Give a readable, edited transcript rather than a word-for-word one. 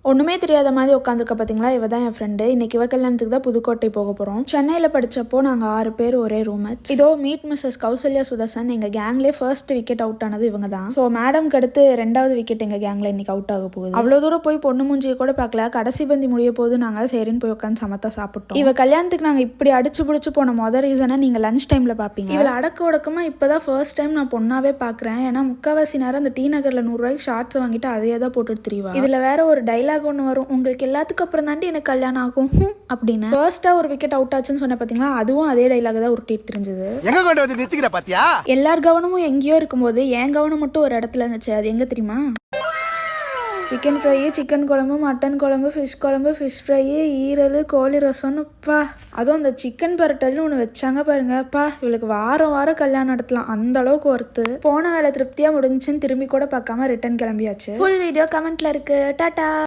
ஒன்றுமே தெரியாத மாதிரி உட்காந்துருக்க பார்த்தீங்களா, இவ தான் என் ஃப்ரெண்டு. இன்னைக்கு இவ கல்யாணத்துக்கு தான் புதுக்கோட்டை போக போகிறோம். சென்னையில் படித்தப்போ நாங்கள் 6 பேர் ஒரே ரூம்மேட்ஸ். இதோ மீட் மிஸ்ஸஸ் கௌசல்யா சுதர்சன். எங்கள் கேங்லேயே ஃபர்ஸ்ட் விக்கெட் அவுட் ஆனது இவங்க தான். ஸோ மேடம்க்கு அடுத்து 2வது விக்கெட் எங்கள் கேங்கில் இன்னைக்கு அவுட் ஆக போகுது. அவ்வளோ தூரம் போய் பொண்ணு மூஞ்சியை கூட பார்க்கல. கடைசி பந்தி முடிய போது நாங்கள் சரின்னு போய் உட்காந்து சமத்தா சாப்பிட்டோம். இவ கல்யாணத்துக்கு நாங்கள் இப்படி அடிச்சு பிடிச்சி போன மொதல் ரீசனை நீங்கள் லஞ்ச் டைமில் பார்ப்பீங்க. இவளை அடக்க உடக்கமாக இப்போ தான் ஃபர்ஸ்ட் டைம் நான் பொண்ணாவே பார்க்குறேன். ஏன்னா முக்கால்வாசி நேரம் அந்த டி நகரில் 100 ரூபாய்க்கு ஷார்ட்ஸ் வாங்கிட்டு அதையே தான் போட்டுட்டு திரிவா. இதில் வேற ஒரு டைலாக் ஒன்று வரும், உங்களுக்கு எல்லாத்துக்கும் அப்புறம் தாண்டி எனக்கு கல்யாணம் ஆகும் அப்படின்னு. ஃபர்ஸ்டா ஒரு விக்கெட் அவுட் ஆச்சுன்னு சொன்ன பாத்தீங்களா, அதுவும் அதே டைலாக் தான் உருட்டிட்டு தெரிஞ்சது. எங்க கொண்டு வந்து நிறுத்திக்கிற பாத்தியா? எல்லார் கவனமும் எங்கேயோ இருக்கும்போது என் கவனம் மட்டும் ஒரு இடத்துல இருந்துச்சு. அது எங்க தெரியுமா? சிக்கன் ஃப்ரை, சிக்கன் குழம்பு, மட்டன் குழம்பு, ஃபிஷ் ஃப்ரை, ஈரல், கோழி ரசம்னுப்பா. அதுவும் அந்த சிக்கன் பரட்டல்னு ஒன்று வச்சாங்க பாருங்கப்பா. இவளுக்கு வாரம் வாரம் கல்யாணம் நடத்தலாம், அந்த அளவுக்கு ஒர்த்து. போன வேலை திருப்தியாக முடிஞ்சுன்னு திரும்பி கூட பார்க்காம ரிட்டர்ன் கிளம்பியாச்சு. ஃபுல் வீடியோ கமெண்ட்ல இருக்கு. டாடா.